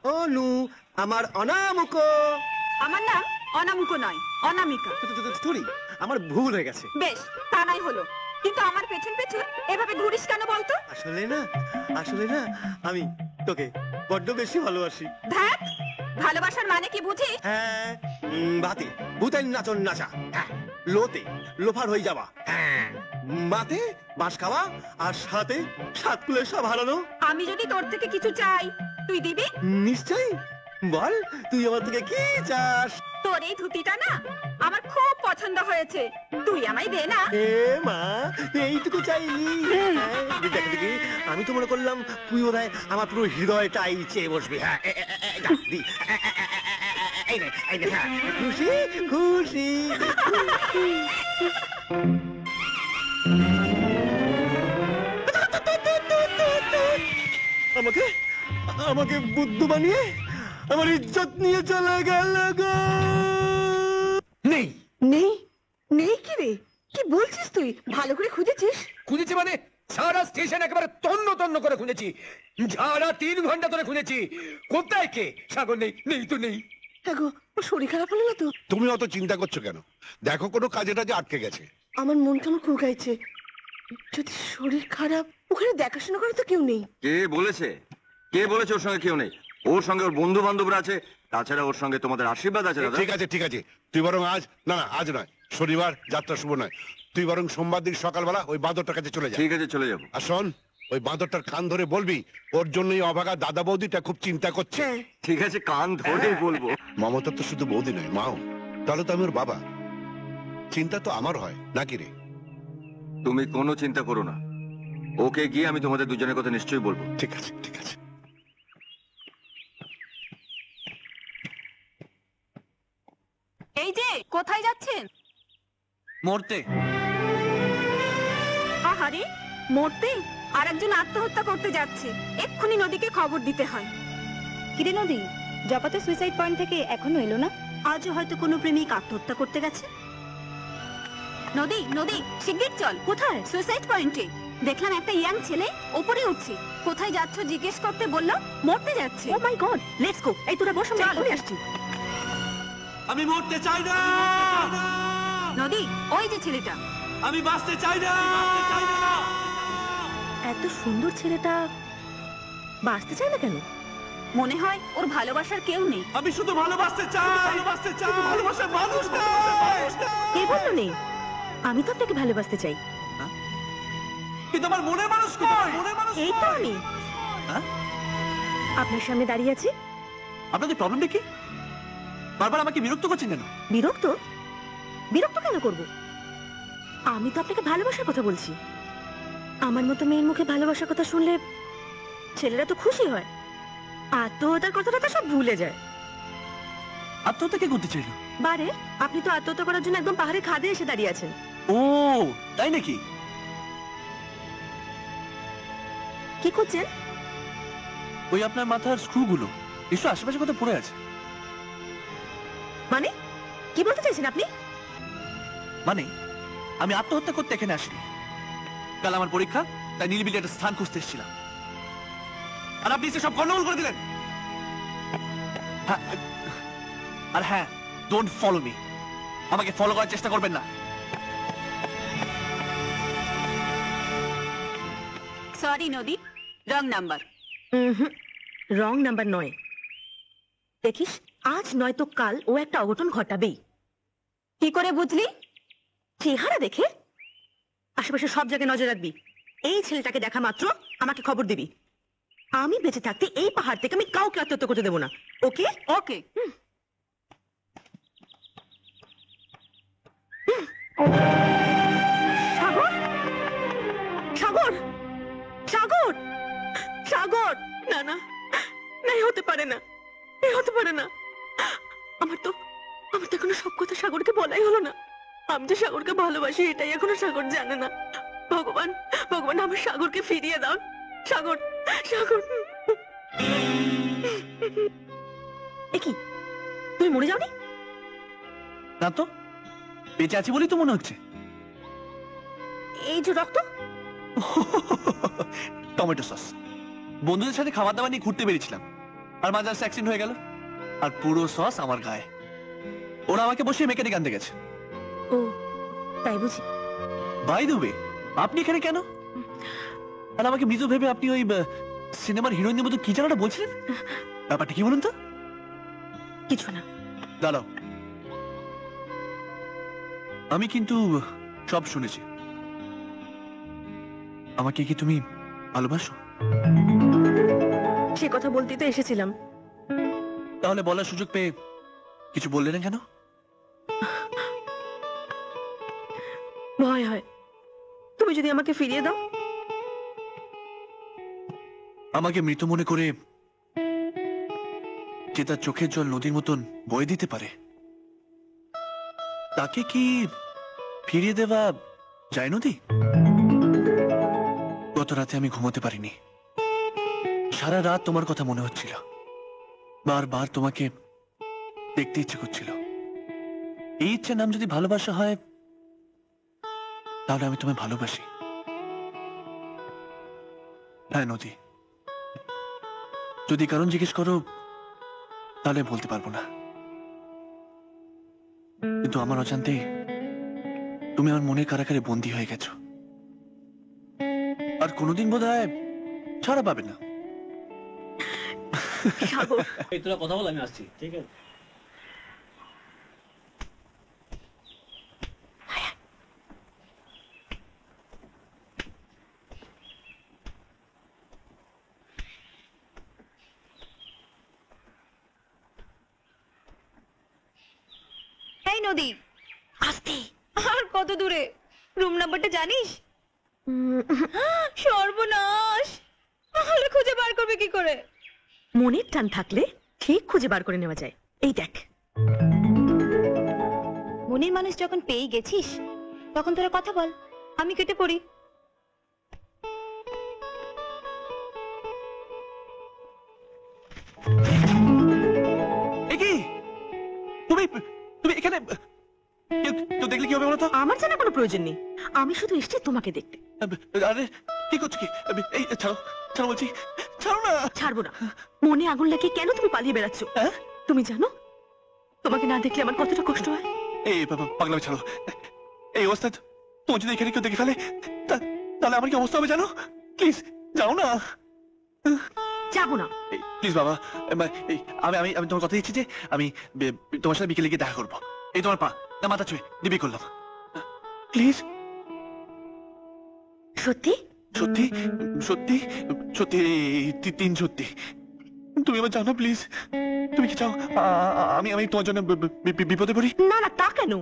অনু আমার অনামিক। আমার নাম অনামিক নয়, অনামিকা। থুড়ি, আমার ভুল হয়ে গেছে। বেশ, তা নাই হলো, কিন্তু আমার পেছন পেছন এভাবে ঘুরিস কেন বলতো? আসলে না আমি তোকে বড্ড বেশি ভালোবাসি। ধ্যাৎ, ভালোবাসার মানে কি বুঝিস? হ্যাঁ, ভাতে ভূতের নাচন নাচা, হ্যাঁ, লোতে লোফার হয়ে যাওয়া, হ্যাঁ, মাতে বাঁশ খাওয়া, আর সাথে সাত কুলের সব হারানো। আমি যদি তোর থেকে কিছু চাই, তুই দিবি? নিশ্চয়ই, বল তুই আমার থেকে কি চাস? তোর এই ধুতিটা না আমার খুব পছন্দ হয়েছে, তুই আমায় দে না। এ মা, এইটুকু চাইলি? দেখ দেখি, আমি তো মনে করলাম তুই বোধহয় আমার পুরো হৃদয়টাই চেয়ে বসবি। হ্যাঁ, খুশি খুশি। আমাকে আমাকে বুদ্ধ বানিয়ে আমার ইজ্জত নিয়ে চলে গেল গো। নেই নেই? নেই কি রে? কি বলছিস তুই? ভালো করে খুঁজেছিস? খুঁজেছি মানে সারা স্টেশন একেবারে তন্ন তন্ন করে খুঁজেছি, সারা 3 ঘন্টা ধরে খুঁজেছি। কোথায় কে? সাগর নেই, নেই তো নেই। দেখো, ওর শরীর খারাপ হলো না তো? তুমি অত চিন্তা করছো কেন? দেখো কোনো কাজে টাজে আটকে গেছে। আমার মন কেমন কুকাইছে। যদি শরীর খারাপ, ওখানে দেখাশোনা করে তো কেউ নেই। কে বলেছে ওর সঙ্গে কেউ নেই? ওর সঙ্গে ওর বন্ধু বান্ধবরা আছে, তাছাড়া ওর সঙ্গে তোমাদের আশীর্বাদ আছে দাদা। ঠিক আছে, তুই বরং আজ, না আজ নয়, শনিবার যাত্রা শুভ নয়, তুই বরং সোমবার দিন সকালবেলা ওই বাঁদরটার কাছে চলে যা। ঠিক আছে, চলে যাবো। আর শোন, ওই বাঁদরটার কান ধরে বলবি ওর জন্যই অভাগা দাদা বৌদিটা খুব চিন্তা করছে। ঠিক আছে, কান ধরেই বলবো। মমতা তো শুধু বৌদি নয়, মাও। তাহলে তো আমি ওর বাবা, চিন্তা তো আমার হয় নাকি রে? তুমি কোনো চিন্তা করো না, ওকে গিয়ে আমি তোমাদের দুজনের কথা নিশ্চয়ই বলবো। ঠিক আছে, ঠিক আছে। এই যে, কোথায় যাচ্ছেন? মরতে। আহারে, মরতে? আর একজন আত্মহত্যা করতে যাচ্ছে, এক্ষুনি নদীকে খবর দিতে হয়। কিরে নদী, জপাতে সুইসাইড পয়েন্ট থেকে এখনো এলো না? আজও হয়তো কোনো প্রেমিক আত্মহত্যা করতে গেছে। নদী, নদী, শিগগির চল। কোথায়? সুইসাইড পয়েন্টে। দেখলাম একটা ইয়াং ছেলে ওপরে উঠছে। কোথায় যাচ্ছ জিজ্ঞেস করতে বললো মরতে যাচ্ছে। ও মাই গড, লেটস গো। এই তোরা বস, আমি এক্ষুনি আসছি। আমি মরতে চাই না। নদী, ওই যে ছেলেটা। আমি বাঁচতে চাই না। এত সুন্দর ছেলেটা বাঁচতে চায় না কেন? মনে হয় ওর ভালোবাসার কেউ নেই। আমি শুধু ভালোবাসতে চাই, ভালোবাসার মানুষ নেই। কে বললো নেই? আমি তো আপনাকে ভালোবাসতে চাই। কিন্তু আমার মনের মানুষ কই? এই তো আমি আপনার সামনে দাঁড়িয়ে আছি। আপনাদের প্রবলেমটা কি? বারবার আমাকে বিরক্ত করছেন কেন? বিরক্ত? বিরক্ত কেন করব? আমি তো আপনাকে ভালোবাসার কথা বলছি। আমার মতো মেয়ের মুখে ভালোবাসার কথা শুনলে ছেলেরা তো খুশি হয়, আত্মহত্যার কথাটা তো সব ভুলে যায়। আত্মহত্যা কে করতে চাইলো? বারে, আপনি তো আত্মহত্যা করার জন্য একদম পাহাড়ে খাদে এসে দাঁড়িয়ে আছেন। ও তাই নাকি? কি করছেন? ওই আপনার মাথার স্ক্রুগুলো এসব আশেপাশে কোথাও পড়ে আছে। মানে কি বলতে চাইছেন আপনি? মানে আমি আত্মহত্যা করতে এখানে আসিনি। কাল আমার পরীক্ষা, তাই নিরিবিলি একটা স্থান খুঁজতে এসেছিলাম, আর আপনি এসে সব গন্ডগোল করে দিলেন। আর হ্যাঁ, ডোন্ট ফলো মি। আমাকে ফলো করার চেষ্টা করবেন না। সরি নদী, রং নাম্বার। রং নাম্বার নয়। দেখিস, আজ নয়তো কাল ও একটা অঘটন ঘটাবেই। কি করে বুঝলি? চেহারা দেখে। আশেপাশে সব জায়গায় নজর রাখবি। এই ছেলেটাকে দেখা মাত্র আমাকে খবর দিবি। আমি বেঁচে থাকতে এই পাহাড় থেকে আমি কাউকে আত্মহত্যা করতে দেবো না। ওকে? ওকে। সাগর, সাগর, সাগর, সাগর! না না, এই হতে পারে না, এই হতে পারে না। আমার তো এখনো সব কথা সাগরকে বলাই হলো না। আমি যে সাগরকে ভালোবাসি এটাই এখনো সাগর জানে না। ভগবান, ভগবান, আমার সাগরকে ফিরিয়ে দাও। সাগর, সাগর। কি তুমি মরে যাওনি? না তো, বেঁচে আছি বলেই তো মনে হচ্ছে। এই যে রক্ত। Tomato sauce. বন্ধুদের সাথে খাবার দাবার নিয়ে ঘুরতে বেরিয়েছিলাম, আর মাঝে অ্যাক্সিডেন্ট হয়ে গেল, আর পুরো সস আমার গায়ে। ওরা আমাকে বসিয়ে মেকানিক আনতে গেছে। ও তাই বুঝি। বাই দ্য ওয়ে, আপনি এখানে কেন? আর আমাকে মৃত ভেবে আপনি ওই সিনেমার হিরোইনের মতো কি জানাটা বলছিলেন? ব্যাপারটা কি বলুন তো? কিছু না। দাঁড়াও, আমি কিন্তু সব শুনেছি। আমাকে কি তুমি ভালোবাসো? সে কথা বলতেই তো এসেছিলাম। তাহলে বলার সুযোগ পেয়ে কিছু বললে না কেন? ভয় হয় তুমি যদি আমাকে ফিরিয়ে দাও। আমাকে মৃত মনে করে যে তার চোখের জল নদীর মতন বয়ে দিতে পারে, তাকে কি ফিরিয়ে দেওয়া যায় নদী? গত রাতে আমি ঘুমোতে পারিনি। সারা রাত তোমার কথা মনে হচ্ছিল, বারবার তোমাকে দেখতে ইচ্ছে করছিল। এই ইচ্ছের নাম যদি ভালোবাসা হয়, তাহলে আমি তোমায় ভালোবাসি। হ্যাঁ নদী, যদি কারণ জিজ্ঞেস করো তাহলে বলতে পারবো না, কিন্তু আমার অজান্তে তুমি আমার মনের কারাগারে বন্দী হয়ে গেছো, আর কোনোদিন বোধহয় ছাড়া পাবে না। সাগর, এই তোরা কথা বল, আমি আসছি। ঠিক আছে। এই নদী, আস্তে। আর কত দূরে? রুম নাম্বারটা জানিস? সর্বনাশ, তাহলে খুঁজে বার করবে কি করে? মনের টান থাকলে ঠিক খুঁজে বার করে নেওয়া যায়। এই দেখ। মনের মানুষ যখন পেয়ে গেছিস, তখন তোরা কথা বল, আমি কেটে পড়ি। এ কি? তুমি তুমি এখানে তো দেখলে কি হবে বলো তো? আমার জানার কোনো প্রয়োজন নেই, আমি শুধু এসেছি তোমাকে দেখতে। আরে কি করছো কি? এই ছাড়ো, ছাড়ো বলছি, ছাড়ো না। ছাড়বো না। মনে আগুন লাগিয়ে কেন তুমি পালিয়ে বেড়াচ্ছ? হ্যাঁ? তুমি জানো তোমাকে না দেখলে আমার কতটা কষ্ট হয়? এই পাগলামি ছাড়ো। এই অবস্থা তোমার যদি এখানে কেউ দেখে ফেলে, তাহলে আমার কি অবস্থা হবে জানো? প্লিজ যাও না। যাবো না। প্লিজ বাবা, আমি আমি আমি তোমার কথা দিচ্ছি যে আমি তোমার সাথে বিকেলে গিয়ে দেখা করবো। এই তোমার পা না মাথা ছুঁয়ে দিবি করলাম, প্লিজ। সত্যি? সত্যি সত্যি সত্যি, তিন সত্যি। তুমি আমার জানো প্লিজ। তুমি কি চাও আমি আমি তোমার জন্য বিপদে পড়ি? না না, তা কেন?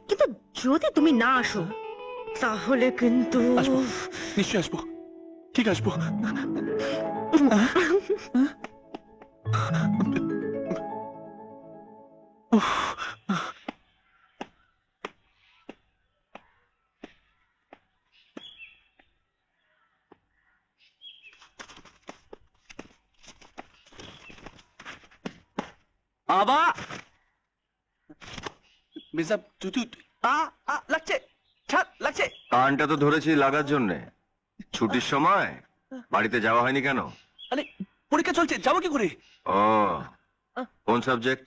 কিন্তু যদি তুমি না আসো তাহলে কিন্তু আসবো, নিশ্চয়ই আসবো, ঠিক আসবো। বাবা মির্জা, তুই তুই লাগছে, ছাড়, লাগছে। কানটা তো ধরেছি লাগার জন্য। ছুটির সময় বাড়িতে যাওয়া হয়নি কেন? আরে পরীক্ষা চলছে, যাবো কি করে? ও, কোন subject?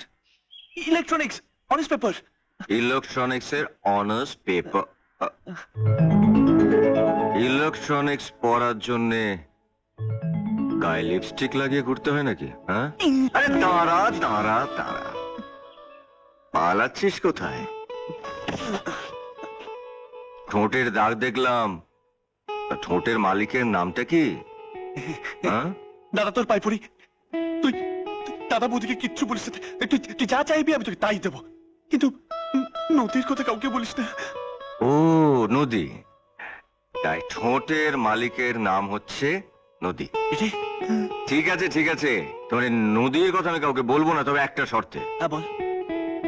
Electronics honours paper. Electronics এর অনার্স পেপার? ইলেকট্রনিক্স পড়ার জন্য গায়ে লিপস্টিক লাগিয়ে ঘুরতে হয় নাকি? হ্যাঁ? আরে দাঁড়া দাঁড়া দাঁড়া, পালাচ্ছিস কোথায়? ঠোঁটের দাগ দেখলাম, তা ঠোঁটের মালিকের নামটা কি? হ্যাঁ? দাদা তোর পাই পড়ি, তুই দাদা বৌদিকে কিচ্ছু বলিস না। তুই যা চাইবি আমি তোকে তাই দেবো, কিন্তু নদীর কথা কাউকে বলিস না। ও নদী, তাই ঠোঁটের মালিকের নাম হচ্ছে নদী। এটাই? ঠিক আছে ঠিক আছে, তোমার এই নদীর কথা আমি কাউকে বলবো না, তবে একটা শর্তে। হ্যাঁ বল।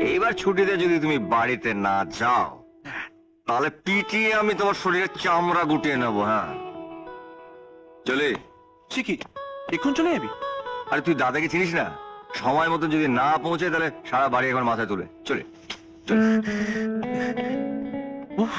এইবার ছুটিতে যদি তুমি বাড়িতে না যাও, তাহলে পিটিয়ে আমি তোমার শরীরের চামড়া গুটিয়ে নেবো। হ্যাঁ, চলে। সে কি এখন চলে যাবি? আরে তুই দাদাকে চিনিস না? সময় মতন যদি না পৌঁছে তাহলে সারা বাড়ি এখন মাথায় তুলে চলে চলে। উফ,